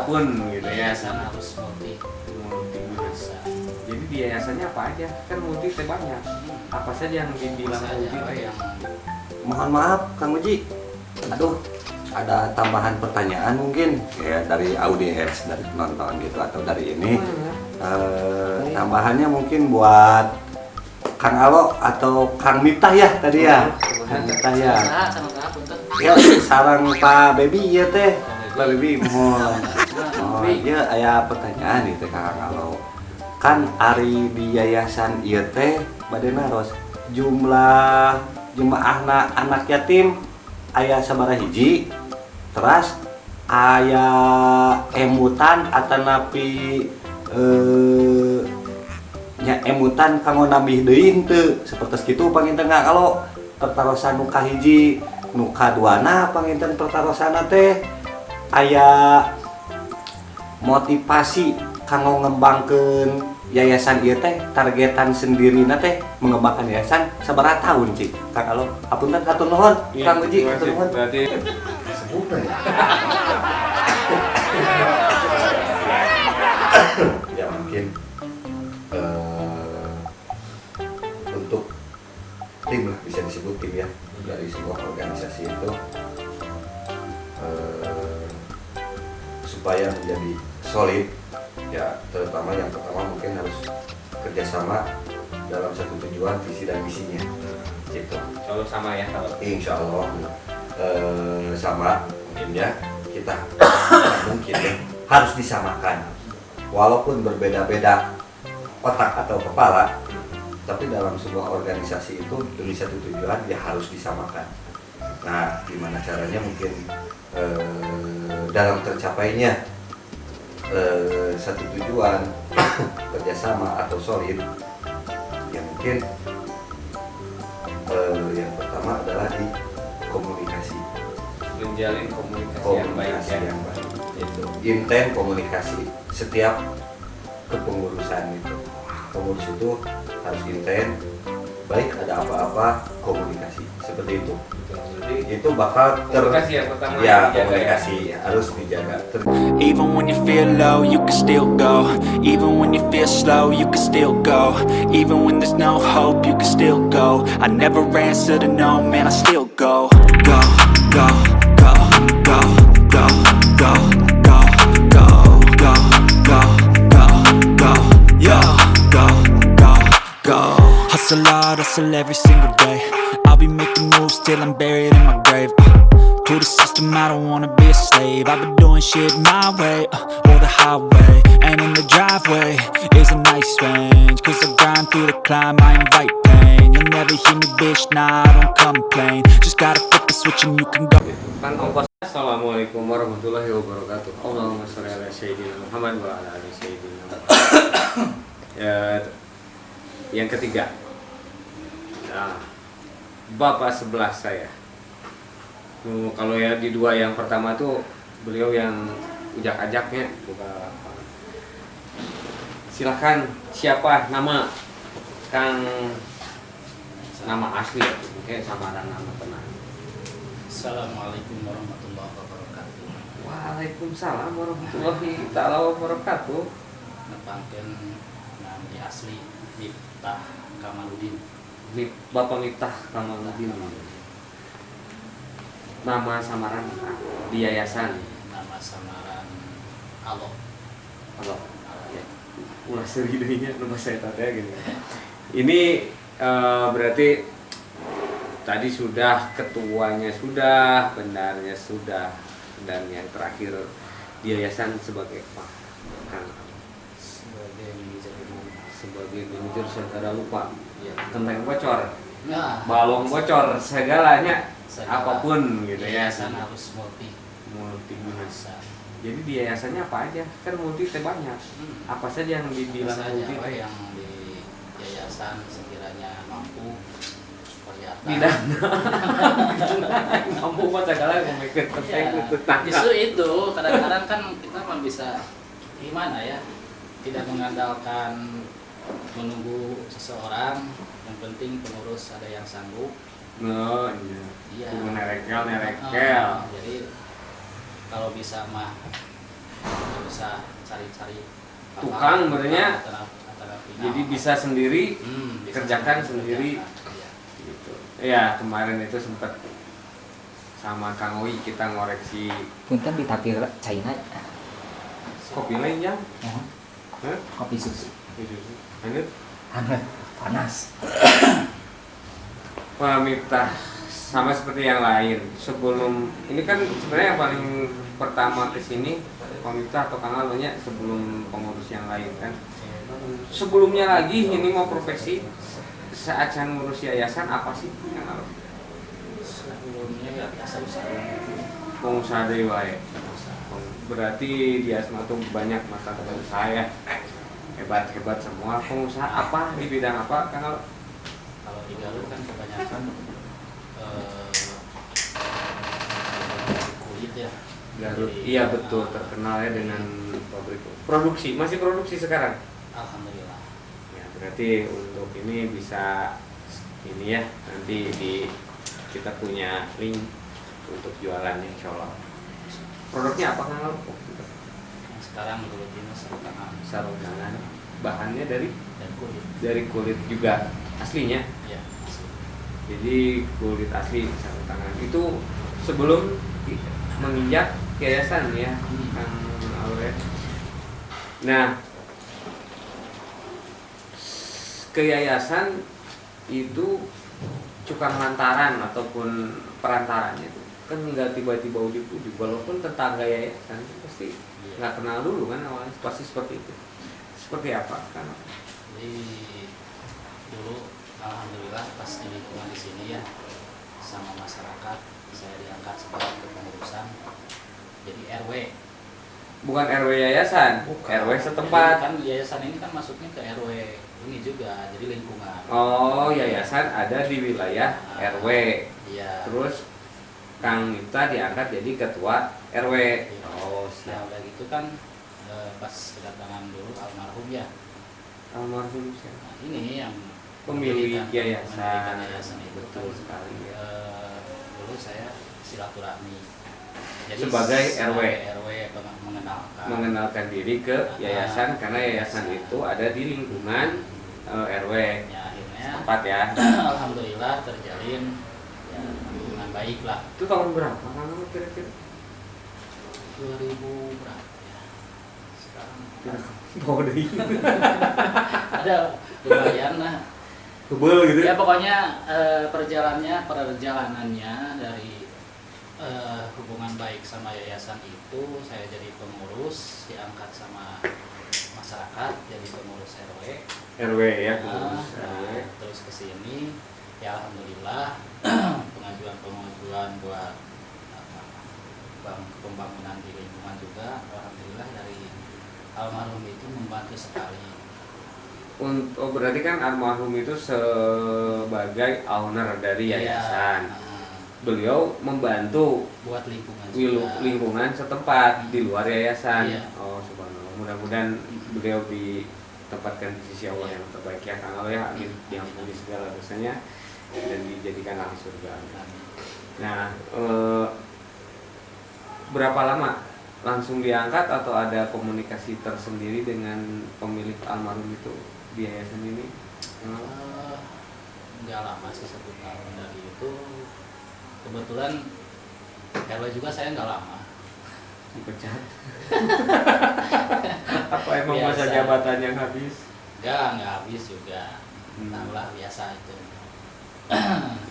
apapun gitu ya. Yayasan harus multi masa. Jadi di yayasannya apa aja? Kan multi teh banyak. Apa saja yang dibilang multi teh? Yang Mohon maaf Kang Uji, aduh ada tambahan pertanyaan mungkin ya dari audiens, dari penonton gitu atau dari ini. Tambahannya mungkin buat Kang Alo atau Kang Miftah ya tadi ya. Kang Miftah ya. sama punten. Ya sarang Pak Baby ya teh. Pak Baby mohon. Oh iya aya pertanyaan itu Kang Alo. Kan ari di yayasan ieu teh bade naros jumlah anak yatim aya sabaraha hiji. Terus aya emutan atanapi nya emutan kanggo nambih deui teu sapertos kitu panginten kalau pertarosan nu kahiji nu kaduana panginten pertarosana teh aya motivasi kanggo ngembangkeun yayasan ieu teh targetan sendirina teh mengembangkan yayasan sabaraha tahun cik Kang Alo apunten atur nuhun Kang Uji atur nuhun Berarti sebutan ya mungkin untuk tim lah bisa disebut tim ya dari sebuah organisasi itu supaya menjadi solid ya terutama yang pertama mungkin harus kerjasama dalam satu tujuan visi dan misinya gitu. selalu sama ya kalau Insya Allah sama mungkin ya kita mungkin ya, harus disamakan walaupun berbeda-beda otak atau kepala tapi dalam sebuah organisasi itu demi satu tujuan ya harus disamakan. Nah gimana caranya mungkin dalam tercapainya satu tujuan kerjasama atau solid ya mungkin yang pertama adalah di komunikasi menjalin komunikasi yang baik ya. Itu intent komunikasi setiap kepengurusan itu pengurus itu harus intent baik ada apa-apa komunikasi seperti itu. Jadi Itu bakal komunikasi yang pertama ya dijaga komunikasi harus dijaga. Even when you feel low, you can still go. Even when you feel slow, you can still go. Even when there's no hope, you can still go. I never answer to no, man, I still go. Go, go, go, go, go, go, go, go, go, go, go, go, yo, go, go, go. Hustle hard, hustle every single day. I'll be making moves till I'm buried in my grave. To the system, I don't wanna be a slave. I've been doing shit my way, or the highway. And in the driveway is a nice range. Cause I grind through the climb, I invite pain. You'll never hear me, bitch, nah, I don't complain. Just gotta flip the switch and you can go. kan ongkos. Assalamualaikum warahmatullahi wabarakatuh. Allahumma sholli ala sayyidina Muhammad wa ala ali sayyidina Muhammad. Ya, yang ketiga. Nah, bapak sebelah saya. Kalau ya di dua yang pertama tuh beliau yang ujak-ajaknya buka. Silahkan siapa nama Kang nama asli ya, mungkin samaran nama tenang. Assalamualaikum warahmatullahi wabarakatuh. Waalaikumsalam warahmatullahi taala wabarakatuh. Nepangkeun nami asli Miftah Kamaludin. Bapak Miftah Kamaludin. Nama samaran di yayasan. Nama samaran Alo. Kalau ya, ulah seriusnya nama saya tanya gini. Ini berarti tadi sudah ketuanya sudah, bendarnya sudah, dan yang terakhir di yayasan sebagai apa? Kang sebagai manajer saya lupa. Ya. Tentang bocor, Nah, balong bocor, segalanya segala apapun gitu ya. yayasan harus multi Multi masa. Jadi di yayasannya apa aja? Kan multi teh banyak. Apa saja yang dibilang Saja multi apa teh? yang di yayasan sekiranya mampu kelihatan. Tidak. Mampu mah segala yang memikir Ya, tentang justru itu kadang-kadang kan kita mah bisa gimana ya, tidak mengandalkan menunggu seseorang, yang penting pengurus ada yang sanggup. No, iya. Iya. Nerekel. Jadi kalau bisa mah usah cari-cari tukang sebenarnya. antara final. Jadi bisa sendiri bisa kerjakan sendiri. Iya. Gitu. Ya kemarin itu sempat sama Kang Oi kita ngoreksi Punten ditakdir China. kopi lain yang Kopi susu. Lanjut. Hangat, panas. Pak Miftah, sama seperti yang lain. Sebelum ini kan sebenarnya yang paling pertama ke sini Pak Miftah atau Kang Alonya sebelum pengurus yang lain kan. Sebelumnya lagi ini mau profesi saat saya ngurus yayasan apa sih Kang Alo? Sebelumnya ya biasa usaha. Pengusaha dari wae. Berarti di Asma tuh banyak masa usaha ya. Hebat-hebat semua. Pengusaha apa di bidang apa Kang Alo? Kalau di Garut kan kebanyakan kulit ya. Garut. Jadi, Iya betul, terkenal ya dengan pabrik produksi. Masih produksi sekarang? Alhamdulillah. Ya, berarti untuk ini bisa ini ya, nanti kita punya link untuk jualannya insya Allah. Produknya apa Kang Al? Yang sekarang kulit ini sarung tangan Sarung tangan. Bahannya dari dan kulit. kulit juga aslinya. Ya, asli. Jadi kulit asli sarung tangan. Itu sebelum menginjak yayasan ya, Kang Al ya. Nah, ke yayasan itu cukang lantaran ataupun perantaranya itu kan nggak tiba-tiba udik-udik, walaupun tetangga yayasan pasti nggak kenal dulu kan awalnya, pasti seperti itu. Seperti apa kan? Jadi dulu alhamdulillah pas di lingkungan di sini ya sama masyarakat saya diangkat sebagai kepengurusan jadi RW. Bukan RW yayasan, RW setempat. Jadi kan yayasan ini kan masuknya ke RW ini juga, jadi lingkungan. Oh, yayasan ada di wilayah RW. Iya. Terus Kang Miftah diangkat jadi ketua RW. Oh, Nah siap. udah gitu kan pas kedatangan dulu almarhum ya. Almarhum siapa? Nah, ini yang Pemilik mendirikan yayasan. yayasan itu Betul kan, sekali ya. dulu saya silaturahmi. Jadi Sebagai RW. RW mengenalkan. Mengenalkan diri ke yayasan karena yayasan itu ada di lingkungan RW. Ya, akhirnya Tempat ya. alhamdulillah terjalin ya, hubungan baik lah. Itu tahun berapa Kang kira-kira? 2000 berapa ya? Sekarang Oh, deh. ada lumayan lah. Tebel gitu. Ya pokoknya perjalanannya dari hubungan baik sama yayasan itu saya jadi pengurus, diangkat sama masyarakat jadi pengurus RW. RW ya, pengurus RW. Terus ke sini ya alhamdulillah pengajuan buat pembangunan di lingkungan juga alhamdulillah dari almarhum itu membantu sekali. Oh, berarti kan almarhum itu sebagai owner dari yayasan. Beliau membantu Buat lingkungan juga. lingkungan setempat di luar yayasan. Iya. Oh, subhanallah. Mudah-mudahan beliau ditempatkan di sisi Allah yang terbaik ya Kang Al ya. Amin. Diampuni segala dosanya dan dijadikan ahli surga. Nah, berapa lama langsung diangkat atau ada komunikasi tersendiri dengan pemilik almarhum itu di yayasan ini? Nggak lama sih 1 tahun dari itu. Kebetulan RW juga saya nggak lama. Dipecat. Apa emang Biasa. masa jabatan yang habis? Nggak habis juga. Tahulah biasa itu. Ya,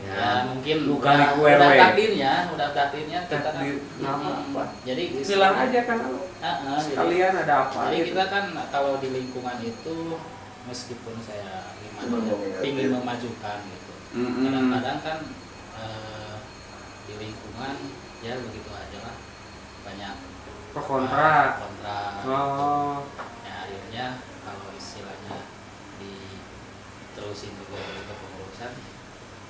Ya mungkin luka udah liku RW. udah takdirnya kita kan. Takdir nama apa? Jadi Bilang aja kan jadi- sekalian ada apa Jadi gitu. kita kan kalau di lingkungan itu meskipun saya gimana ingin memajukan gitu. Mm-mm. Kadang-kadang kan di lingkungan ya begitu aja lah banyak Pro kontra. kontra. Oh, Ya, akhirnya kalau istilahnya diterusin juga ke pengurusan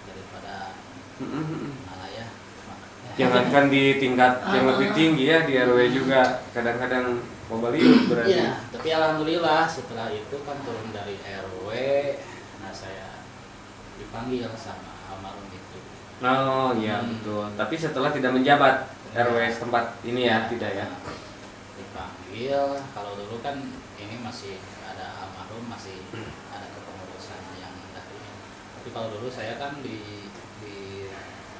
daripada malah ya makanya. jangankan di tingkat yang lebih tinggi ya di RW juga kadang-kadang mau balik berarti. Iya, tapi alhamdulillah setelah itu kan turun dari RW, nah saya dipanggil sama almarhum itu. Oh iya betul. Tapi setelah tidak menjabat RW setempat ini ya tidak ya. dipanggil. Kalau dulu kan ini masih ada almarhum, masih ada kepengurusan yang dari. Tapi kalau dulu saya kan di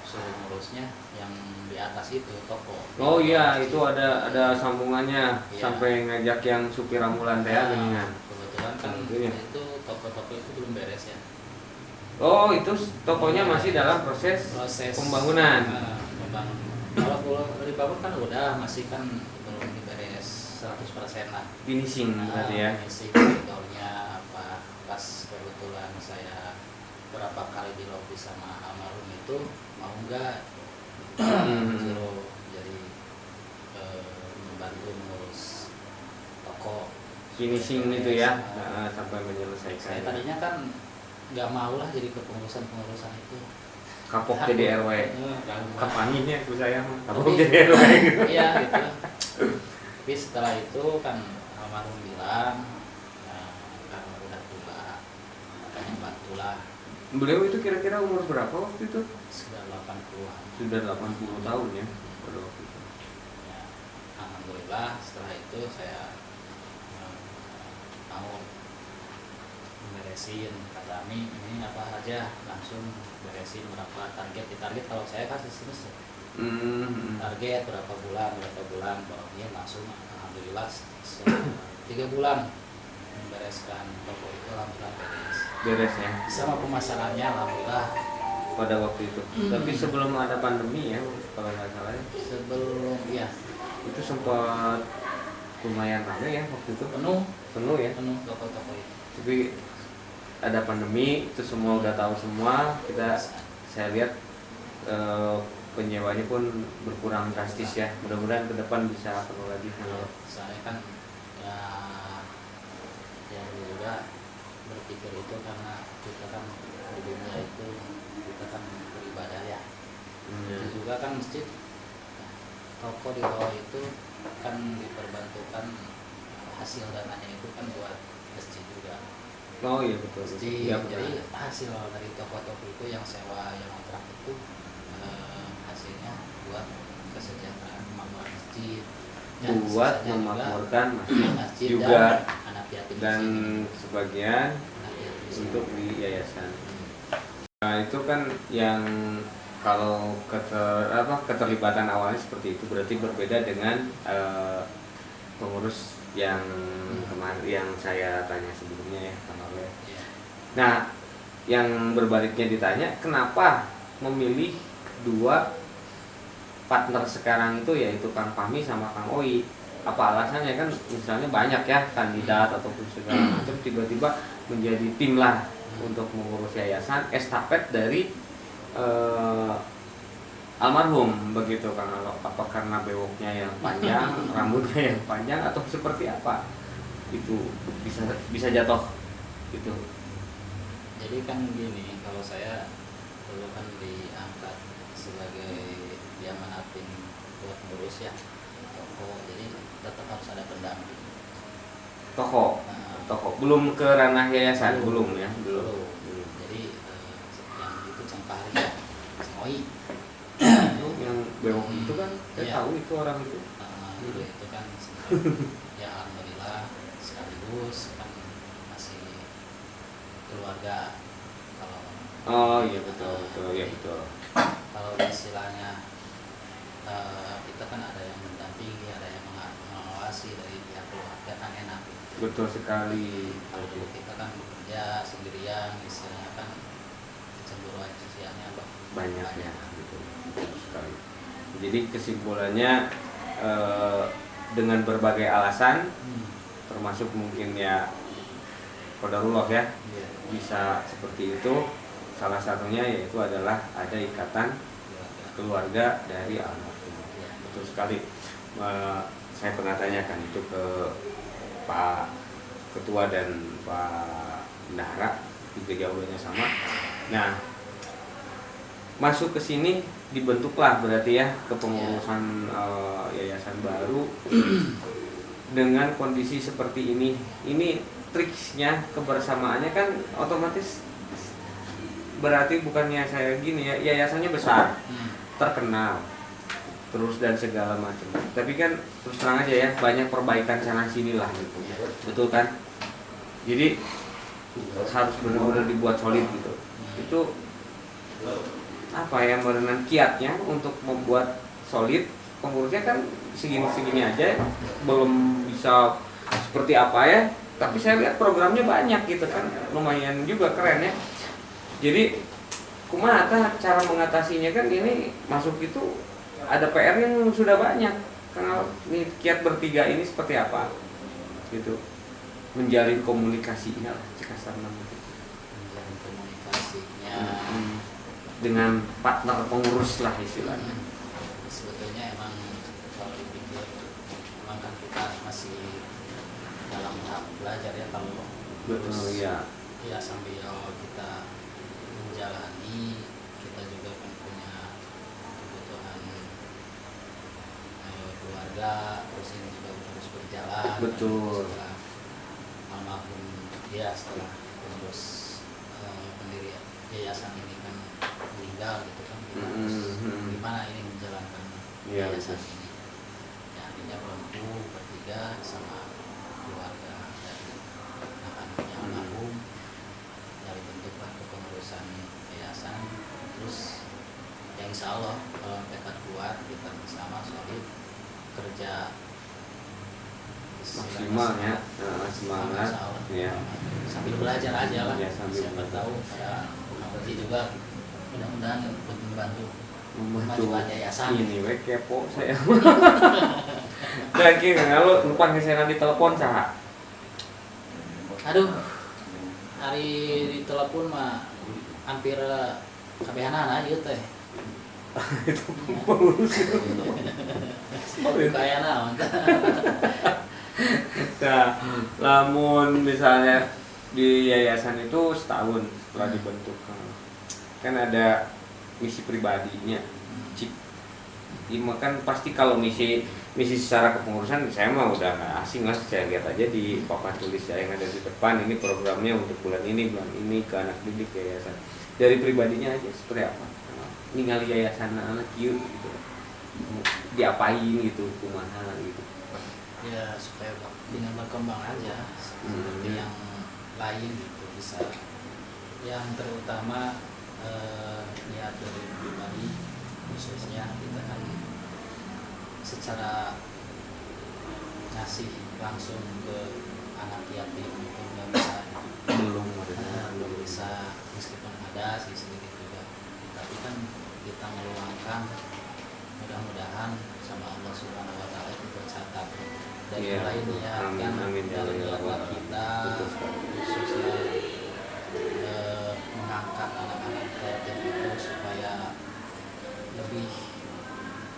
suruh ngurusnya yang di atas itu toko. Oh iya, itu ada sambungannya Iya. sampai ngajak yang supir ambulan teh Nah, geningan. kebetulan kan Tentunya. itu toko-toko itu belum beres ya. Oh, itu tokonya masih dalam proses pembangunan. Pembangunan. Kalau dibangun kan udah, masih kan belum diberes 100% lah. Finishing berarti ya. Isi koridornya apa, pas kebetulan saya berapa kali di lobby sama almarhum itu mau nggak suruh jadi membantu mengurus toko. Finishing itu ya, Nah, sampai saya menyelesaikan. tadinya kan nggak mau lah jadi kepengurusan itu. Kapok jadi RW. Nggak mau. Kapanginnya aku saya mah. Kapok Tapi- jadi RW gitu. Iya gitu. Tapi setelah itu kan almarhum bilang, karena udah tua, makanya bantulah. Beliau itu kira-kira umur berapa waktu itu? Sudah 80-an. Sudah 80 tahun ya pada waktu itu. Ya, alhamdulillah setelah itu saya mau beresin, kata ini apa aja langsung beresin berapa target kalau saya kan sistemnya target berapa bulan bahwa dia langsung alhamdulillah 3 bulan membereskan toko itu, alhamdulillah beres. Beres ya Sama pemasarannya alhamdulillah. pada waktu itu. Tapi sebelum ada pandemi ya, kalau nggak salah ya, Sebelum ya itu sempat lumayan ramai ya waktu itu. penuh Ya. toko-toko itu. Tapi ada pandemi, itu semua udah tahu semua. Saya lihat penyewanya pun berkurang drastis ya. Mudah-mudahan ke depan bisa penuh lagi. Saya kan ya yang juga berpikir itu karena kita kan di dunia itu kita kan beribadah ya. Itu juga kan masjid, toko di bawah itu kan diperbantukan hasil dananya itu kan buat masjid juga. Oh iya betul. Masjid, Ya, jadi hasil dari toko-toko itu yang sewa yang kontrak itu hasilnya buat kesejahteraan makmur masjid. Dan buat sisanya juga memakmurkan masjid masjid juga dan anak yatim di dan sini. sebagian Anak yatim di sini. untuk di yayasan. Nah itu kan yang kalau keterlibatan awalnya seperti itu berarti berbeda dengan pengurus yang kemarin yang saya tanya sebelumnya ya Kang Awe. Iya. Nah yang berbaliknya ditanya kenapa memilih dua partner sekarang itu yaitu Kang Fahmi sama Kang Oi, apa alasannya? Kan misalnya banyak ya kandidat ataupun segala macam, tiba-tiba menjadi tim lah untuk mengurus yayasan estafet dari almarhum begitu Kang Alo. Apa karena bewoknya yang panjang, rambutnya yang panjang atau seperti apa? Itu bisa jatuh gitu. Jadi kan gini, kalau saya dulu kan diangkat sebagai dia menamping buat ngurus ya toko, jadi tetap harus ada pendamping. Toko belum ke ranah yayasan belum ya belum. Jadi yang itu Cengkari ya, Senoi. Yang bewok itu kan saya Iya. tahu itu orang itu. Dulu itu kan sebenarnya ya alhamdulillah sekaligus kan masih keluarga. Kalau Oh iya betul ya betul. kalau istilahnya kita kan ada yang mendampingi, ada yang mengawasi dari pihak keluarga kan enak. Betul sekali. Kalau dulu kita kan bekerja sendirian, istilahnya kan kecemburuan sosialnya Banyak ya gitu. Betul sekali. Jadi kesimpulannya dengan berbagai alasan termasuk mungkin ya qadarullah ya Iya. bisa seperti itu. Salah satunya yaitu adalah ada ikatan keluarga dari almarhum. Betul sekali. Saya pernah tanyakan itu ke Pak Ketua dan Pak Bendahara, juga jawabannya sama. Nah, masuk ke sini dibentuklah berarti ya kepengurusan yayasan baru dengan kondisi seperti ini. Ini triksnya kebersamaannya kan otomatis berarti bukannya saya gini ya, yayasannya besar, terkenal, terus dan segala macam. Tapi kan terus terang aja ya, banyak perbaikan sana sini lah gitu. Betul kan? Jadi harus benar-benar dibuat solid gitu. Itu apa ya, benar kiatnya untuk membuat solid. Pengurusnya kan segini-segini aja, belum bisa seperti apa ya. Tapi saya lihat programnya banyak gitu kan, lumayan juga keren ya. Jadi kumaha cara mengatasinya kan, ini masuk itu ada PR yang sudah banyak. Karena ini kiat bertiga ini seperti apa gitu, menjalin komunikasinya lah, kasar namanya. Menjalin komunikasinya Dengan partner pengurus lah istilahnya. sebetulnya emang kalau dipikir emang kan kita masih dalam tahap belajar ya, kalau Betul ya. ya sambil kita menjalani, kita juga kan punya kebutuhan keluarga, terus ini juga harus berjalan. Betul. Setelah almarhum dia, setelah pengurus pendiri yayasan ini kan meninggal gitu kan, kita harus gimana ini menjalankan Iya, yayasan betul. ini. Ya, artinya berempu bertiga sama keluarga dan anak-anaknya almarhum dari bentuklah kepengurusan yayasan. Terus ya insya Allah kalau tekad kuat, kita bersama solid kerja Maksimal ya, semangat ya. sambil belajar aja lah Ya, sambil siapa belajar. tahu ada nanti juga mudah-mudahan membantu Membantu kemajuan yayasan. ini we kepo saya. Lagi kalau lupa saya di telepon sah. Aduh, hari di telepon mah hampir kabehanana ieu teh. Itu pengurus. Kayak naon. Nah, lamun misalnya di yayasan itu setahun setelah dibentuk kan ada misi pribadinya. Cik, ini kan pasti kalau misi secara kepengurusan saya mah udah nggak asing lah, saya lihat aja di papan tulis saya yang ada di depan, ini programnya untuk bulan ini ke anak didik yayasan. Dari pribadinya aja seperti apa? Ningali yayasan anak yuk gitu, diapain gitu, kumaha gitu. Ya supaya dengan berkembang aja seperti yang lain gitu, bisa yang terutama niat dari pribadi khususnya kita kan secara ngasih langsung ke anak yatim itu nggak bisa, Belum belum bisa, meskipun ada sih sedikit juga, tapi kan kita meluangkan, mudah-mudahan sama Allah Subhanahu Wa Taala itu tercatat dari Iya. mulai niat Amin, kan, amin, ya dari Allah. niat kita Betul sekali. khususnya mengangkat anak-anak yatim itu supaya lebih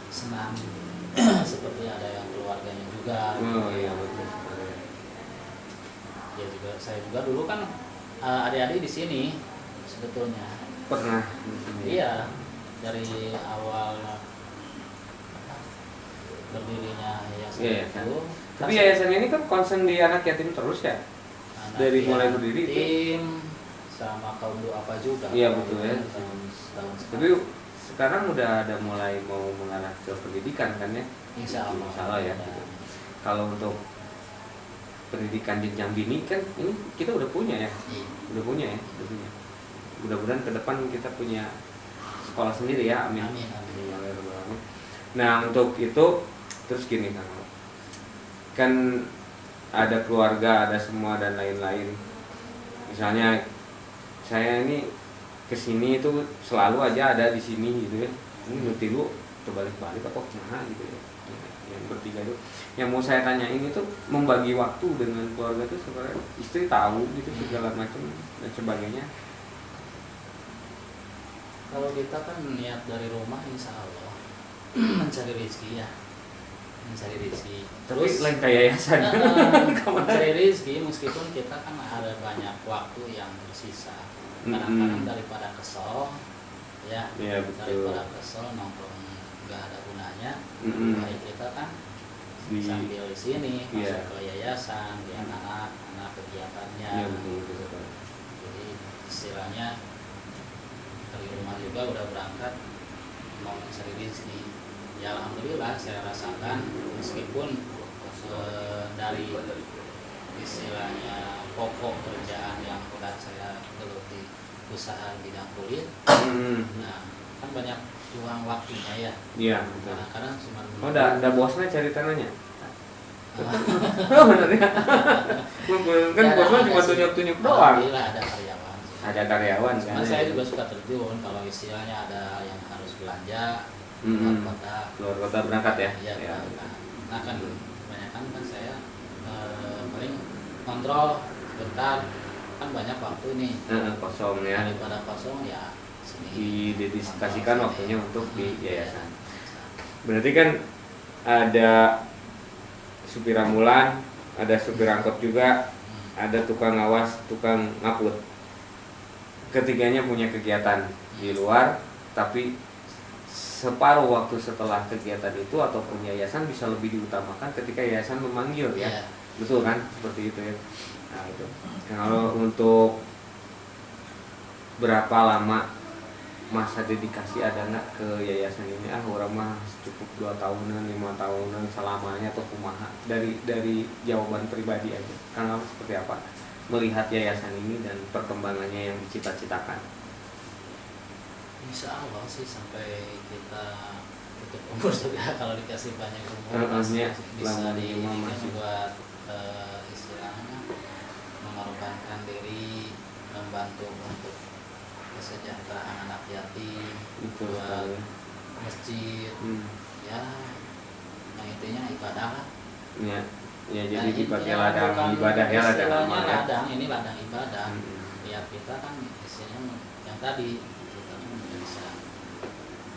senang seperti ada yang keluarganya juga. Oh iya betul. Ya juga saya juga dulu kan adik-adik di sini sebetulnya. Pernah. Iya, dari awal berdirinya yayasan Iya, itu. kan. Tapi yayasan ini kan concern di anak yatim terus ya? Dari mulai berdiri itu? tim sama kaum duafa juga. Iya, betul ya. Tahun Tapi sekarang udah ada mulai mau mengarah ke pendidikan kan ya? insya Allah. Insya Allah ya. Gitu. Kalau untuk pendidikan jenjang dini kan ini kita udah punya ya? Iya. Udah punya ya? Udah punya. Mudah-mudahan ke depan kita punya sekolah sendiri ya, amin. Amin, amin. Nah untuk itu terus gini kan ada keluarga, ada semua dan lain-lain. Misalnya saya ini kesini itu selalu aja ada di sini gitu ya. Ini ngerti lu terbalik-balik apa gimana gitu ya. Yang bertiga itu yang mau saya tanyain itu membagi waktu dengan keluarga itu sebenarnya istri tahu gitu segala macam dan sebagainya. Kalau kita kan niat dari rumah insya Allah mencari rezeki ya, mencari rezeki. Tapi lain kayak yayasan. Mencari rezeki meskipun kita kan ada banyak waktu yang tersisa. Kadang-kadang daripada kesel, ya, Iya, betul. daripada kesel nongkrong nggak ada gunanya. Baik kita kan sambil di sini Iya. masuk ke yayasan, lihat anak kegiatannya. Iya betul. Jadi istilahnya dari rumah juga udah berangkat mau mencari rezeki. ya alhamdulillah saya rasakan meskipun dari istilahnya pokok kerjaan yang udah saya geluti usaha bidang kulit. Nah kan banyak uang waktunya ya. Iya betul. Nah, karena cuma Oh udah bosnya cari tanahnya. Oh benar ya. Kan Ya, bosnya ada cuma sih. tunjuk-tunjuk doang. Alhamdulillah ada karyawan. Ada karyawan kan. Cuma saya juga suka terjun kalau istilahnya ada yang harus belanja keluar kota. Keluar kota berangkat ya. Iya, Ya. berangkat. Nah kan kebanyakan kan saya paling kontrol bentar, kan banyak waktu nih. Kosong ya. Daripada kosong ya sini. Didedikasikan kontrol waktunya sini. untuk di Iya. yayasan. Berarti kan ada supir ambulan, ada supir angkot juga, ada tukang awas, tukang ngaput. Ketiganya punya kegiatan di luar, tapi separuh waktu setelah kegiatan itu ataupun yayasan bisa lebih diutamakan ketika yayasan memanggil ya. Iya. Betul kan? Seperti itu ya. Nah, itu. Kalau untuk berapa lama masa dedikasi ada nggak ke yayasan ini? Orang mah cukup 2 tahunan, 5 tahunan selamanya atau kumaha, dari jawaban pribadi aja. Karena seperti apa melihat yayasan ini dan perkembangannya yang dicita-citakan? Insya Allah sih sampai kita tutup umur juga kalau dikasih banyak umur Ya, bisa lama di lima ini kan masih. buat istilahnya mengorbankan diri, membantu untuk kesejahteraan anak yatim, Betul buat sekali. masjid, ya nah intinya ibadah lah. Ya, ya Nah, jadi dipakai intinya ladang bukan ibadah ya, ladang istilahnya amal ya. ladang, ini ladang ibadah. Hmm. Ya kita kan istilahnya yang tadi kita kan bisa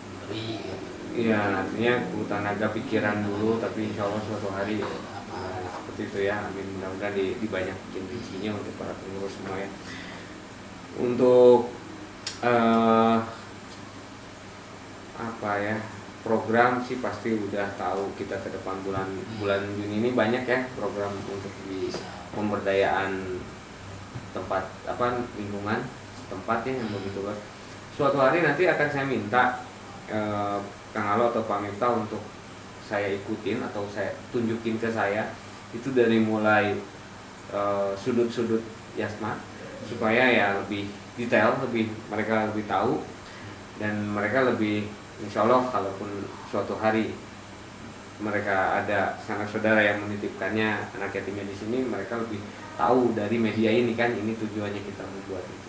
memberi gitu. Iya, artinya tenaga pikiran dulu, tapi insya Allah suatu hari seperti itu ya. Amin, mudah-mudahan dibanyak bikin rezekinya untuk para pengurus semua ya. Untuk apa ya, program sih pasti udah tahu kita ke depan bulan Juni ini banyak ya program untuk di pemberdayaan tempat apa lingkungan tempatnya yang begitu kan. Suatu hari nanti akan saya minta Kang Alo atau Pak Miftah untuk saya ikutin atau saya tunjukin ke saya itu dari mulai sudut-sudut Yasma supaya ya lebih detail, mereka lebih tahu dan mereka lebih insya Allah kalaupun suatu hari mereka ada sanak saudara yang menitipkannya anak yatimnya di sini, mereka lebih tahu dari media ini kan, ini tujuannya kita membuat itu.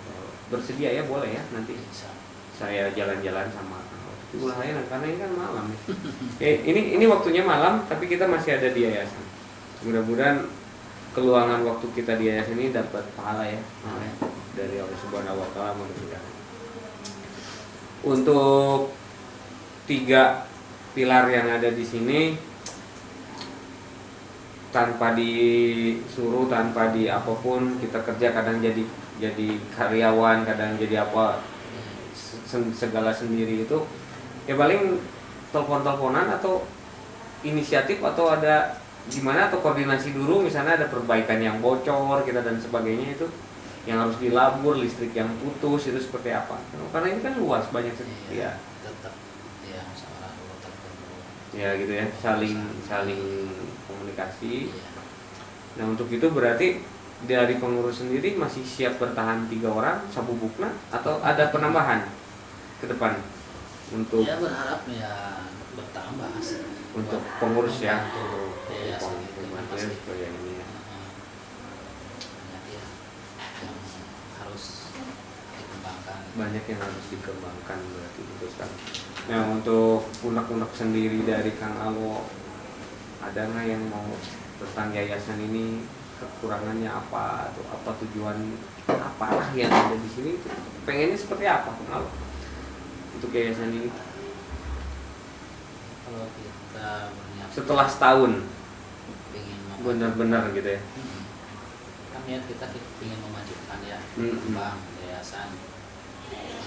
Bersedia ya boleh ya nanti saya jalan-jalan sama Ulahaya karena ini kan malam ya. Ini waktunya malam tapi kita masih ada di yayasan. Mudah-mudahan keluangan waktu kita di yayasan ini dapat pahala ya dari Allah Subhanahu wa taala mudah-mudahan. Untuk 3 pilar yang ada di sini tanpa disuruh, tanpa di apapun kita kerja, kadang jadi karyawan, kadang jadi apa segala sendiri itu ya paling telepon-teleponan atau inisiatif atau ada gimana atau koordinasi dulu misalnya ada perbaikan yang bocor kita dan sebagainya itu yang harus dilabur, listrik yang putus itu seperti apa karena ini kan luas banyak sekali ya Tetap ya musyawarah dulu ya gitu ya saling komunikasi. Iya. Nah untuk itu berarti dari pengurus sendiri masih siap bertahan 3 orang sabubukna atau ada penambahan ke depan untuk Ya berharap ya bertambah sih. untuk pengurus ya Yayasan itu kan Pengurus pasti ya, ini ya. banyak ya yang harus dikembangkan. Banyak yang harus dikembangkan berarti itu sekarang. Nah untuk unek-unek sendiri dari Kang Alo ada nggak yang mau tentang yayasan ini kekurangannya apa atau apa tujuan apalah yang ada di sini pengennya seperti apa Kang Alo untuk yayasan ini Kalau kita berniat setelah setahun ingin benar-benar gitu ya. kan niat kita ingin memajukan ya bank yayasan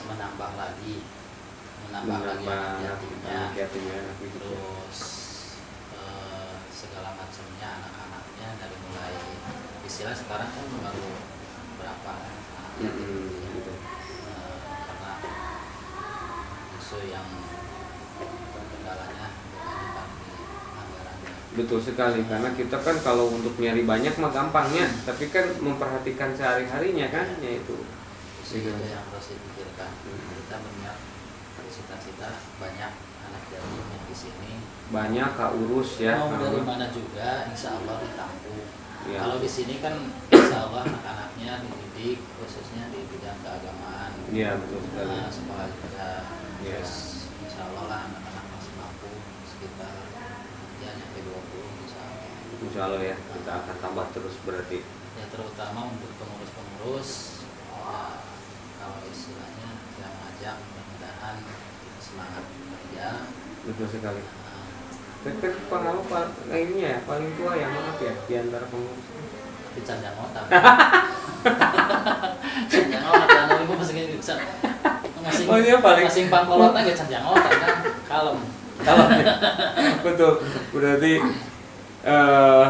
menambah lagi anak yatimnya anak gitu. terus segala macamnya anak-anaknya dari mulai istilah sekarang kan baru berapa anak yatim gitu. karena isu yang kendalanya kebanyakan di anggarannya. Betul sekali, karena kita kan kalau untuk nyari banyak mah gampangnya, tapi kan memperhatikan sehari-harinya kan, yaitu Itu yang harus dipikirkan. Kita punya cita-cita banyak anak yatim yang di sini. banyak Kak urus ya. Mau dari Kak. mana juga, insya Allah ditampung. Iya. Kalau di sini kan, insya Allah anak-anaknya dididik khususnya di bidang keagamaan. Iya betul sekali. Nah, sekolah juga. Iya. Terus insya Allah lah anak-anak masih mampu sekitar ya nyampe 20 insya Allah. Insya Allah ya, kita akan tambah terus berarti. Ya terutama untuk pengurus-pengurus, ya, kalau istilahnya yang ngajak mudah-mudahan semangat kerja. Betul sekali. Nah, Kan pengalaman ini ya paling tua yang maaf ya di antara pengurus. di Canjangota. Canjangota kan ibu masih bisa masing Oh, iya, paling- masing pangkolotnya gak Canjangota kan kalem. Kalau betul, berarti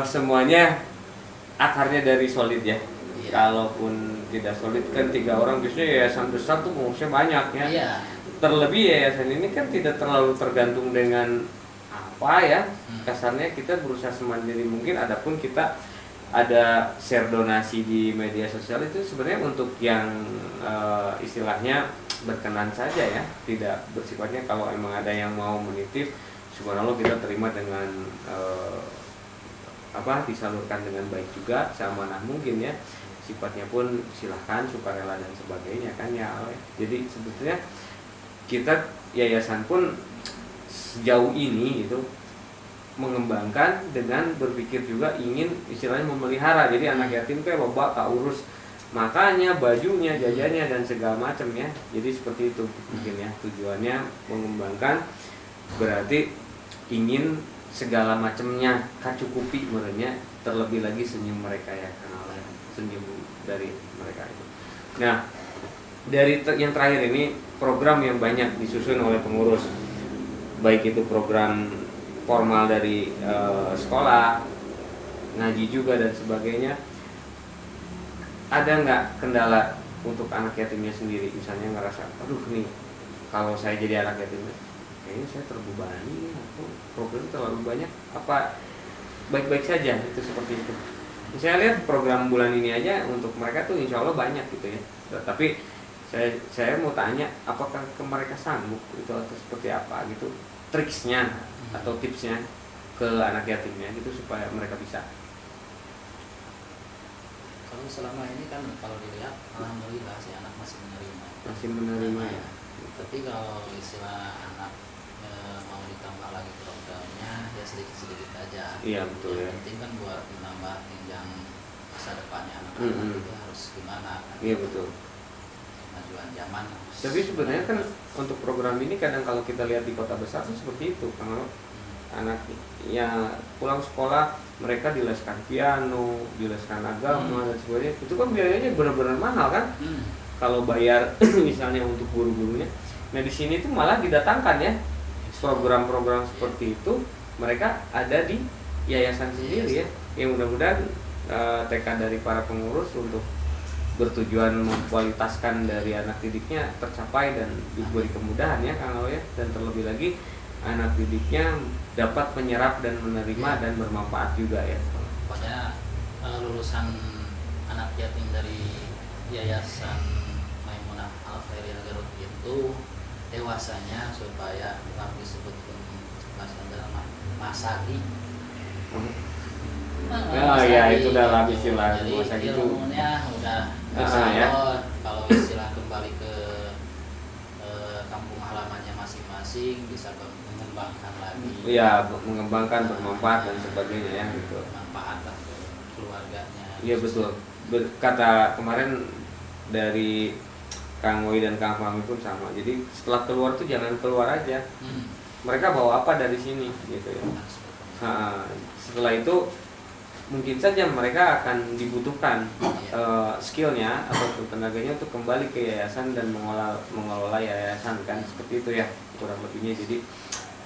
semuanya akarnya dari solid ya. Iya. Kalaupun tidak solid kan 3 orang biasanya yayasan besar tuh pengurusnya banyak ya. Iya. Terlebih yayasan ini kan tidak terlalu tergantung dengan apa ya, kasarnya kita berusaha semandiri mungkin. Adapun kita ada share donasi di media sosial itu sebenarnya untuk yang istilahnya berkenan saja ya, tidak bersifatnya kalau emang ada yang mau menitip, subhanallah kita terima dengan disalurkan dengan baik juga, seamanah mungkin ya. Sifatnya pun silahkan, sukarela dan sebagainya kan ya. Jadi sebetulnya kita yayasan pun sejauh ini itu mengembangkan dengan berpikir juga ingin istilahnya memelihara. Jadi anak yatim kayak bapak tak urus makanya, bajunya, jajannya dan segala macam ya. Jadi seperti itu mungkin ya tujuannya mengembangkan, berarti ingin segala macamnya kacukupi menurutnya, terlebih lagi senyum mereka ya, karena senyum dari mereka itu. Nah, dari yang terakhir ini program yang banyak disusun oleh pengurus, baik itu program formal dari sekolah, ngaji juga dan sebagainya. Ada nggak kendala untuk anak yatimnya sendiri, misalnya ngerasa, aduh nih kalau saya jadi anak yatim kayaknya saya terbebani atau program terlalu banyak, apa baik-baik saja itu seperti itu. Saya lihat program bulan ini aja untuk mereka tuh insya Allah banyak gitu ya. Tapi saya mau tanya, apakah mereka sanggup itu atau seperti apa gitu triksnya atau tipsnya ke anak yatimnya gitu supaya mereka bisa. Kalau selama ini kan kalau dilihat alhamdulillah si anak masih menerima ya. Tapi kalau istilah anak mau ditambah lagi programnya ya sedikit-sedikit aja. Iya betul ya. Yang penting kan buat menambah jenjang masa depannya anak-anak itu harus gimana kan? Iya betul. Kemajuan zaman. Tapi sebenarnya kan untuk program ini kadang kalau kita lihat di kota besar tuh seperti itu, kalau anak yang pulang sekolah mereka dileskan piano, dileskan agama dan sebagainya, itu kan biayanya benar-benar mahal kan? Kalau bayar misalnya untuk guru-gurunya. Nah di sini tuh malah didatangkan ya program-program seperti itu, mereka ada di yayasan sendiri ya. Yang mudah-mudahan tekad dari para pengurus untuk bertujuan memkualitaskan dari anak didiknya tercapai dan diberi kemudahan ya Kang Alo ya, dan terlebih lagi anak didiknya dapat menyerap dan menerima dan bermanfaat juga ya. Pokoknya lulusan anak yatim dari Yayasan Maimunah Al Khairiyah Garut itu dewasanya supaya yang disebut bahasa dalam masagi. Ya itu dalam istilah jadi masa gitu. ilmunya udah Ya. Kalau istilah kembali ke kampung halamannya masing-masing bisa mengembangkan lagi. Iya, mengembangkan, bermanfaat dan sebagainya ya gitu. Manfaat lah ke keluarganya. Iya betul. Kata kemarin dari Kang Woi dan Kang Fahmi pun sama. Jadi setelah keluar tuh jangan keluar aja. Mereka bawa apa dari sini gitu ya. Nah, setelah itu mungkin saja mereka akan dibutuhkan skillnya atau tenaganya untuk kembali ke yayasan dan mengelola yayasan kan, seperti itu ya kurang lebihnya. Jadi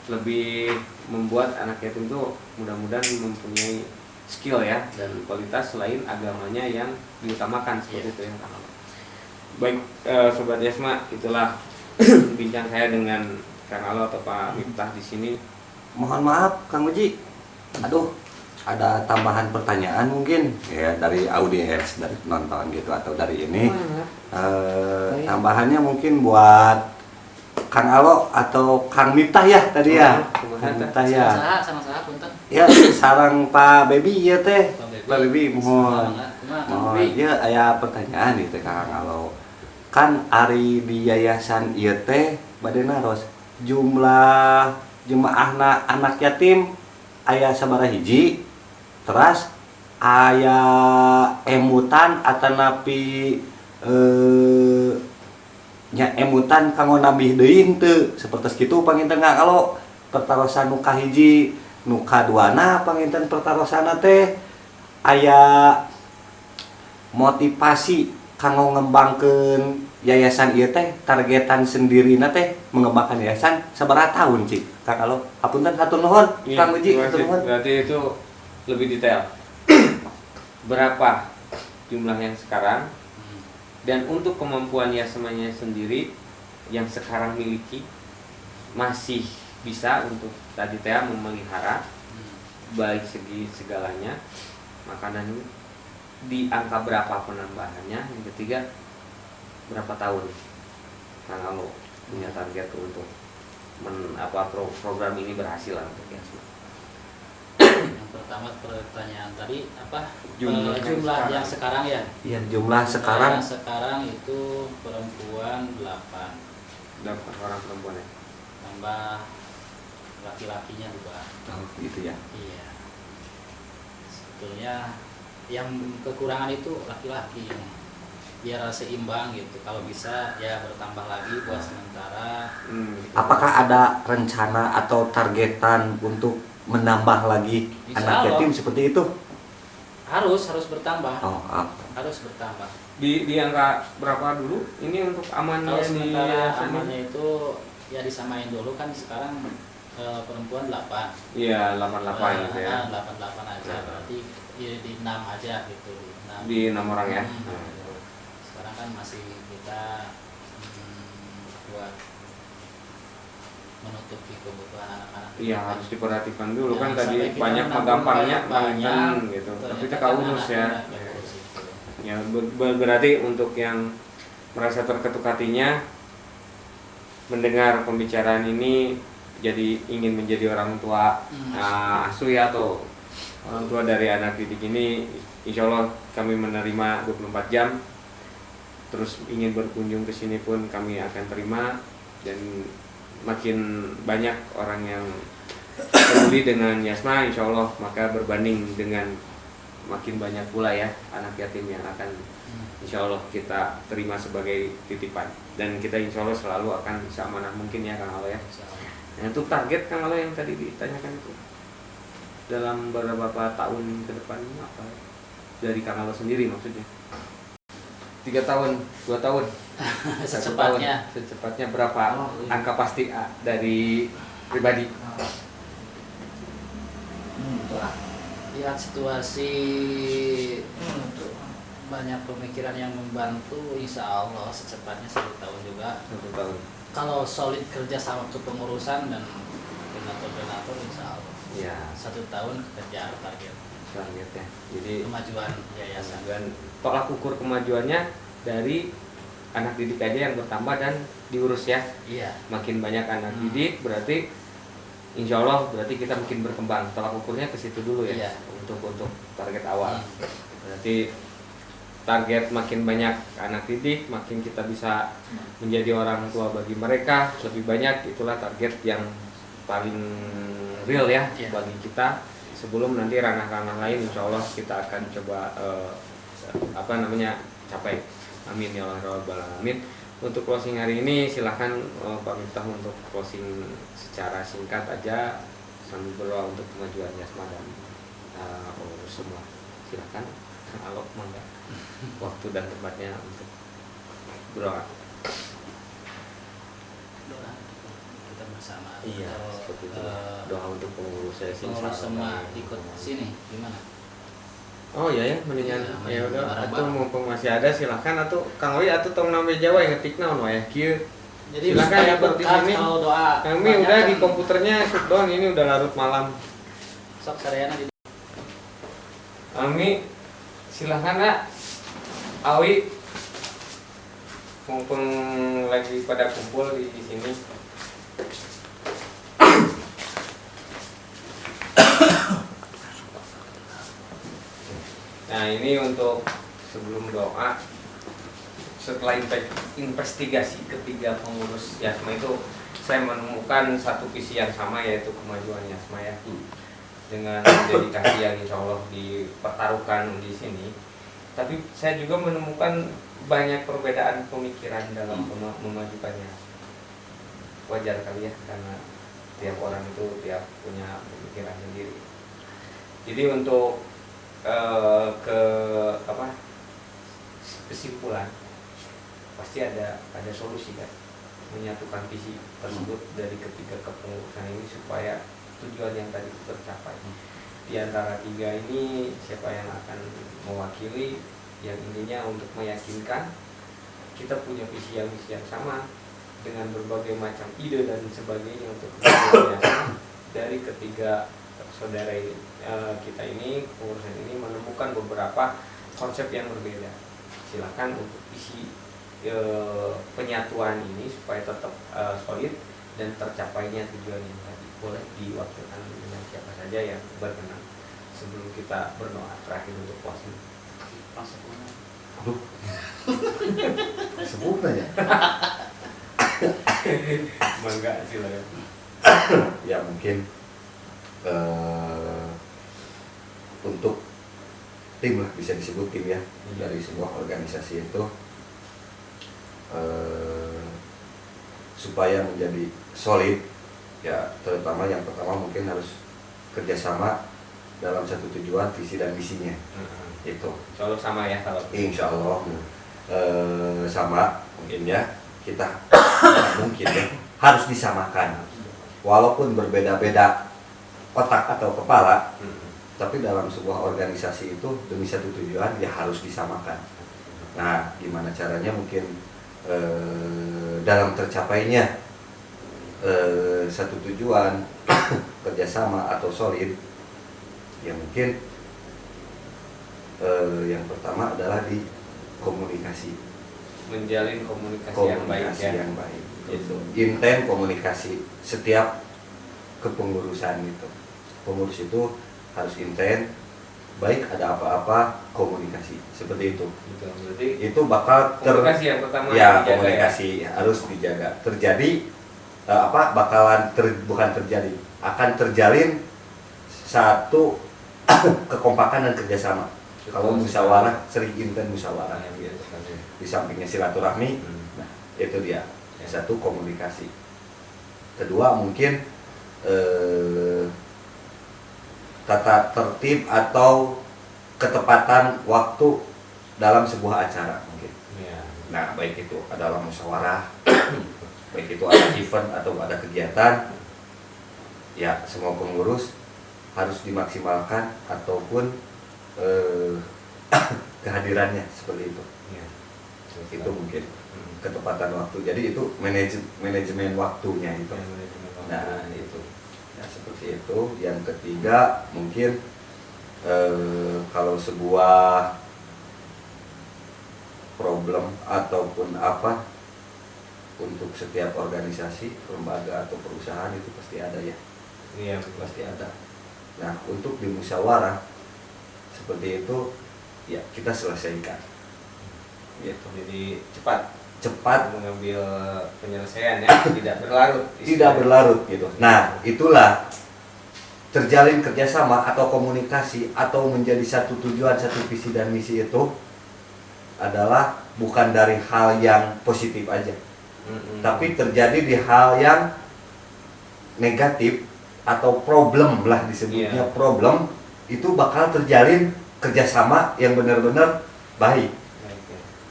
lebih membuat anak yatim itu mudah-mudahan mempunyai skill ya dan kualitas selain agamanya yang diutamakan seperti itu ya. Baik Sobat Yasma, itulah bincang saya dengan Kang Alo atau Pak Miftah di sini. Mohon maaf Kang Uji. Aduh, ada tambahan pertanyaan mungkin ya dari audiens, dari penonton gitu atau dari ini. Tambahannya mungkin buat Kang Alo atau Kang Miftah ya tadi ya. Kang Miftah ya. Sama-sama punten. Ya, sarang Pak Baby ya teh. Pak Baby mohon. Kumaha, Mohon ya aya pertanyaan nih teh Kang Alo. Kan ari di yayasan ieu teh bade naros jumlah jemaahna anak yatim aya sabaraha hiji. Terus aya emutan atanapi nya emutan kanggo nambih deui teu sapertos kitu panginten Kang Alo. Pertarosan nu kahiji nu kaduana panginten pertarosana teh aya motivasi kanggo ngembangkeun yayasan ieu teh targetan sendirina teh mengembangkan yayasan sabaraha tahun Cik Kang Alo. Hapunten hatur nuhun Kang Uji, hatur nuhun. Berarti itu lebih detail. Berapa jumlah yang sekarang dan untuk kemampuan yayasannya sendiri yang sekarang miliki masih bisa untuk tadi teh memelihara baik segi segalanya makanan di angka berapa penambahannya. Yang ketiga berapa tahun Kang Alo punya target untuk program ini berhasil lah untuk Yasma. Yang pertama pertanyaan tadi apa? Jumlah Yang sekarang ya. Iya, jumlah sekarang Yang sekarang itu perempuan 8, 8 orang perempuan ya. tambah laki-lakinya 2. oh, gitu ya. Iya. Sebetulnya yang kekurangan itu laki-laki biar seimbang gitu. Kalau bisa ya bertambah lagi buat sementara. Apakah ada rencana atau targetan untuk menambah lagi Insya anak Allah. yatim seperti itu? Harus bertambah. Oh, Harus bertambah. Di angka berapa dulu? Ini untuk amannya Kalau di sementara yayasan ini? amannya itu ya disamain dulu kan sekarang perempuan 8. Iya, 88 gitu ya. 88 aja berarti ya di 6 aja gitu. Di 6 orang ya. Sekarang kan masih kita buat menutupi kebutuhan anak-anak. Iya, harus diperhatikan dulu kan Jangan tadi sampai kita banyak menabung gampangnya banyak, gitu. Tapi ternyata kita kan urus ya. anak-anak yang urus itu. Ya berarti untuk yang merasa terketuk hatinya mendengar pembicaraan ini jadi ingin menjadi orang tua asuh ya atau orang tua dari anak didik ini, insya Allah kami menerima 24 jam. Terus ingin berkunjung ke sini pun kami akan terima, dan makin banyak orang yang peduli dengan Yasma, insya Allah maka berbanding dengan makin banyak pula ya anak yatim yang akan insya Allah kita terima sebagai titipan, dan kita insya Allah selalu akan seamanah mungkin ya Kang Alo ya. Nah, untuk target Kang Alo yang tadi ditanyakan itu dalam beberapa tahun ke depan apa dari Kang Alo sendiri maksudnya? 3 tahun, 2 tahun, 1 Secepatnya. tahun, secepatnya berapa angka pasti dari pribadi? Lihat situasi banyak pemikiran yang membantu, insya Allah secepatnya 1 tahun juga. 1 tahun. Kalau solid kerja sama kepengurusan dan donatur insya Allah Ya, 1 tahun kejar target targetnya. Jadi kemajuan yayasan. dan tolak ukur kemajuannya dari anak didik aja yang bertambah dan diurus ya. Iya. Makin banyak anak didik berarti insya Allah berarti kita makin berkembang. Tolak ukurnya ke situ dulu ya. Iya. Untuk target awal. Berarti target makin banyak anak didik, makin kita bisa menjadi orang tua bagi mereka lebih banyak. Itulah target yang paling real ya Iya. bagi kita. Sebelum nanti ranah-ranah lain insya Allah kita akan coba capai. Amin ya Allah rabbal alamin. Untuk closing hari ini silahkan Pak Miftah untuk closing secara singkat aja sambil berdoa untuk kemajuan Yasma dan semua. Silahkan Alok mangga waktu dan tempatnya untuk berdoa. Doa kita bersama. Iya, Kalau, seperti itu. Doa untuk pengurus saya sih. pengurus semua ikut sini gimana? Oh iya ya, mendingan Iya, ya udah bareng-bareng. atuh mumpung masih ada silahkan atuh Kang Oi atuh tong nambah Jawa yang ngetik naon wae kieu. Jadi Silakan supaya ikut di berkah sini. kalau doa. Kami banyak udah kan. di komputernya shutdown, ini udah larut malam. Sok sarayana di Kami silahkan nak. Awi mumpung lagi pada kumpul di sini. Nah ini untuk sebelum doa, setelah investigasi ketiga pengurus Yasma itu, saya menemukan satu visi yang sama, yaitu kemajuan Yasma ya, dengan dedikasi yang insya Allah dipertaruhkan di sini. Tapi saya juga menemukan banyak perbedaan pemikiran dalam memajukannya. Wajar kali ya, karena tiap orang itu punya pemikiran sendiri. Jadi untuk kesimpulan pasti ada solusi kan, menyatukan visi tersebut dari ketiga kepengurusan ini supaya tujuan yang tadi itu tercapai. Di antara tiga ini siapa yang akan mewakili, yang intinya untuk meyakinkan kita punya visi yang sama dengan berbagai macam ide dan sebagainya untuk kepengurusan dari ketiga saudara ini, kita ini, pengurusan ini menemukan beberapa konsep yang berbeda. Silakan untuk isi penyatuan ini supaya tetap solid dan tercapainya tujuan ini tadi. Boleh diwakilkan dengan siapa saja yang berkenan sebelum kita berdoa terakhir untuk puasa. Aduh. Sebut aja. Mangga silakan. Ya mungkin untuk tim lah, bisa disebut tim ya, dari sebuah organisasi itu supaya menjadi solid ya, terutama yang pertama mungkin harus kerjasama dalam satu tujuan, visi dan misinya. Itu Insya Allah sama ya kalau insya Allah sama mungkin ya, kita mungkin ya, harus disamakan walaupun berbeda-beda otak atau kepala, tapi dalam sebuah organisasi itu demi satu tujuan ya harus disamakan. Nah, gimana caranya mungkin dalam tercapainya satu tujuan kerjasama atau solid, ya mungkin yang pertama adalah di komunikasi, menjalin komunikasi yang baik ya. yang baik. Itu intent komunikasi setiap kepengurusan itu. Pengurus itu harus intent, baik ada apa-apa komunikasi seperti itu. Gitu. Berarti Itu bakal komunikasi yang pertama ya yang dijaga komunikasi harus dijaga. Terjadi bukan terjadi, akan terjalin satu kekompakan dan kerjasama. Kalau musyawarah, sering intent musyawarah gitu. Di sampingnya silaturahmi, nah itu dia. Satu komunikasi. Kedua mungkin tata tertib atau ketepatan waktu dalam sebuah acara mungkin. Ya. Nah, baik itu adalah musyawarah, baik itu ada event atau ada kegiatan, ya semua pengurus harus dimaksimalkan ataupun kehadirannya seperti itu. Ya. Itu mungkin ketepatan waktu. Jadi itu manajemen waktunya itu. Nah, itu. Nah, seperti itu. Yang ketiga mungkin kalau sebuah problem ataupun apa untuk setiap organisasi, lembaga atau perusahaan itu pasti ada ya. Iya, Pasti ada. Nah, untuk dimusyawarah seperti itu ya kita selesaikan. Gitu. Jadi cepat mengambil penyelesaian ya, tidak berlarut. Tidak berlarut gitu. Nah, itulah terjalin kerjasama atau komunikasi atau menjadi satu tujuan, satu visi dan misi itu adalah bukan dari hal yang positif aja, tapi terjadi di hal yang negatif atau problem lah disebutnya. Problem itu bakal terjalin kerjasama yang benar-benar baik.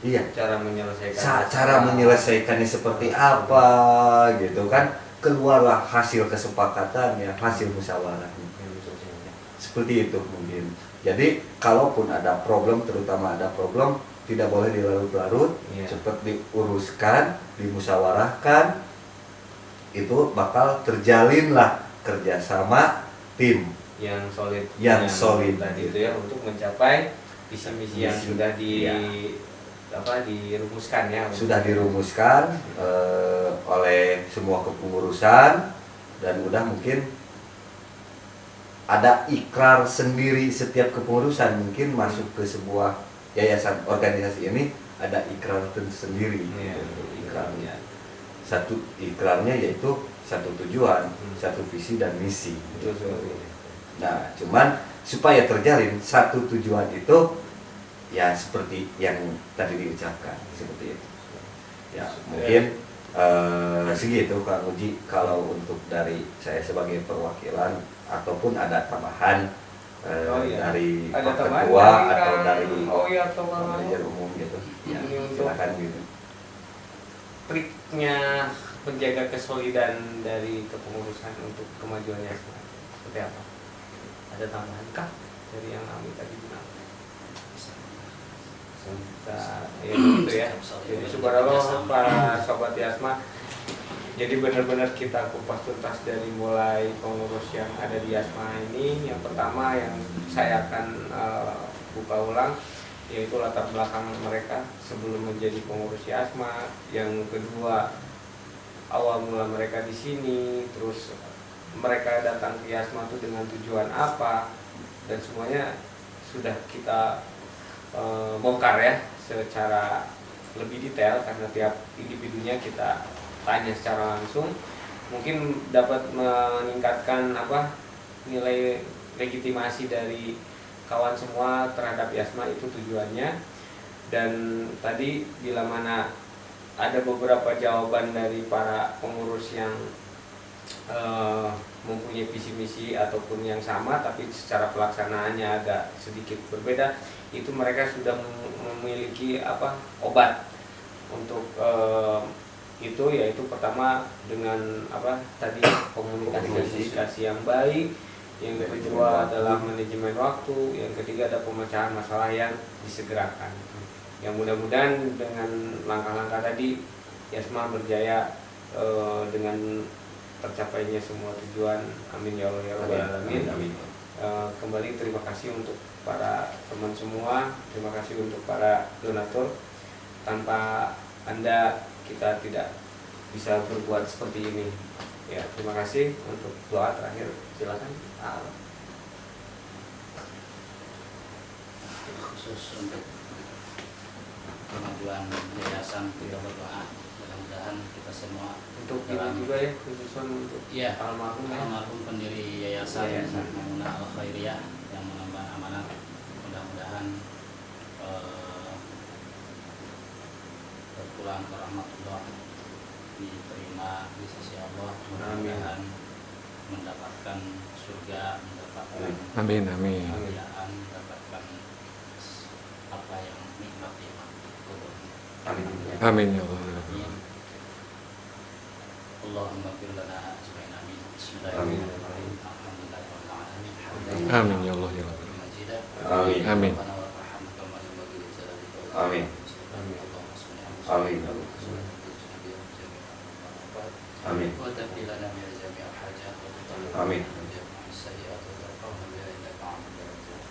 Iya. Cara menyelesaikannya seperti apa gitu kan, keluarlah hasil kesepakatannya, hasil musyawarahnya. Seperti itu mungkin. Jadi kalaupun ada problem, terutama ada problem tidak boleh dilarut-larut, Iya. cepat diuruskan, dimusyawarahkan, itu bakal terjalinlah kerjasama tim yang solid, Yang solid. tadi itu ya, untuk mencapai visi misi yang Misi, sudah iya. dirumuskan ya. Sudah dirumuskan oleh semua kepengurusan, dan udah mungkin ada ikrar sendiri setiap kepengurusan. Mungkin masuk ke sebuah yayasan organisasi ini ada ikrar tersendiri. Iya. Ikrarnya satu, ikrarnya yaitu satu tujuan, satu visi dan misi. Betul. Nah, cuman supaya terjalin satu tujuan itu ya seperti yang tadi diucapkan, seperti itu. Ya, mungkin segitu Kang Uji kalau untuk dari saya sebagai perwakilan, ataupun ada tambahan dari Ada Pak tambahan Ketua dari atau Kang- dari atau Kang manajer umum gitu. Ya, Ini untuk- silakan gitu. triknya menjaga kesolidan dari kepengurusan untuk kemajuannya seperti apa? Ada tambahan kah dari yang kami tadi bilang? Sebentar, ya gitu ya. Jadi subhanallah para sobat Yasma, jadi benar-benar kita kupas tuntas dari mulai pengurus yang ada di Yasma ini. Yang pertama yang saya akan buka ulang, yaitu latar belakang mereka sebelum menjadi pengurus Yasma. Yang kedua, awal mula mereka di sini, terus mereka datang ke Yasma itu dengan tujuan apa, dan semuanya sudah kita bongkar ya secara lebih detail, karena tiap individunya kita tanya secara langsung. Mungkin dapat meningkatkan nilai legitimasi dari kawan semua terhadap Yasma, itu tujuannya. Dan tadi bila mana ada beberapa jawaban dari para pengurus yang mempunyai visi misi ataupun yang sama, tapi secara pelaksanaannya agak sedikit berbeda, itu mereka sudah memiliki obat untuk itu, yaitu pertama dengan tadi komunikasi yang baik, yang kedua adalah manajemen waktu, yang ketiga ada pemecahan masalah yang disegerakan. Yang mudah-mudahan dengan langkah-langkah tadi Yasma berjaya dengan tercapainya semua tujuan. Amin ya Allah ya Rabbal alamin. Amin. Kembali terima kasih untuk para teman semua, terima kasih untuk para donatur. Tanpa Anda kita tidak bisa berbuat seperti ini. Ya, terima kasih. Untuk doa terakhir silakan. Khusus untuk kemajuan yayasan, kita berdoa mudah-mudahan kita semua Untuk dalam ini juga ya, khususan untuk Iya, almarhum ya. almarhum pendiri yayasan Yayasan. Maimunah Al Khairiyah yang mengemban amanat, mudah-mudahan berpulang ke rahmatullah, diterima di sisi Allah, mudah-mudahan mendapatkan surga, mendapatkan Amin, amin. kemuliaan, mendapatkan apa yang nikmat kubur. Amin ya Allah. Allahumma fir lana ajmain, amin. Bismillahirrahmanirrahim. Alhamdulillahirabbil alamin. Amin ya Allah ya Rabbi. Amin. Amin. Amin. Amin. Amin. Amin.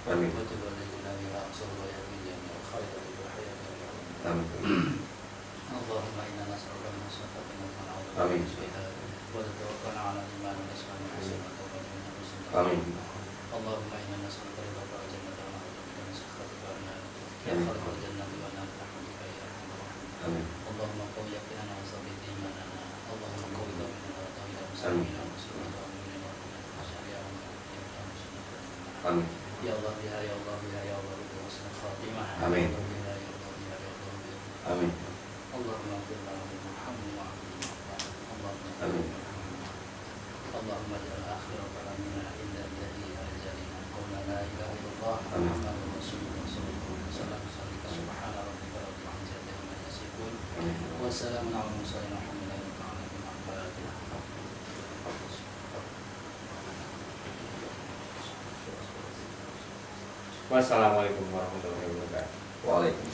Amin. Amin. Allahumma inna nas'aluka min khairin ma na'udzu Amin. bika wa tawakkala 'ala al-iman wal islam wal ihsan wa tawakkalna 'ala al-husna. Amin. Allahumma inna nas'aluka ridhaka wal jannata wa na'udzu bika min sakhatika wan nar. Ya Amin. khaliqal jannati wan nar rahmatika ya arhamar rahimin. Amin. Allahumma qawwi yaqinana wa sabbit imanana. Allahumma qawwi dhammana wa tawil Amin. muslimina wa muslimat wa mu'minina wa mu'minat ya rabbal Amin. ya Allah biha ya Allah biha ya Allah bi husnul khatimah. Amin. Ya Allah biha ya Allah biha ya Allah biha. Amin. Allahumma fir lana Muhammad wa Allahumma Amin. Allahumma ja'al akhir kalamina inda jadi ajalina qawla la ilaha illallah Amin. Muhammadur Rasulullah sallallahu alaihi wasallam. Subhana rabbika rabbil izzati amma yasifun wa salamun alal mursalin walhamdulillahi rabbil alamin. Wassalamualaikum warahmatullahi wabarakatuh. Waalaikumsalam.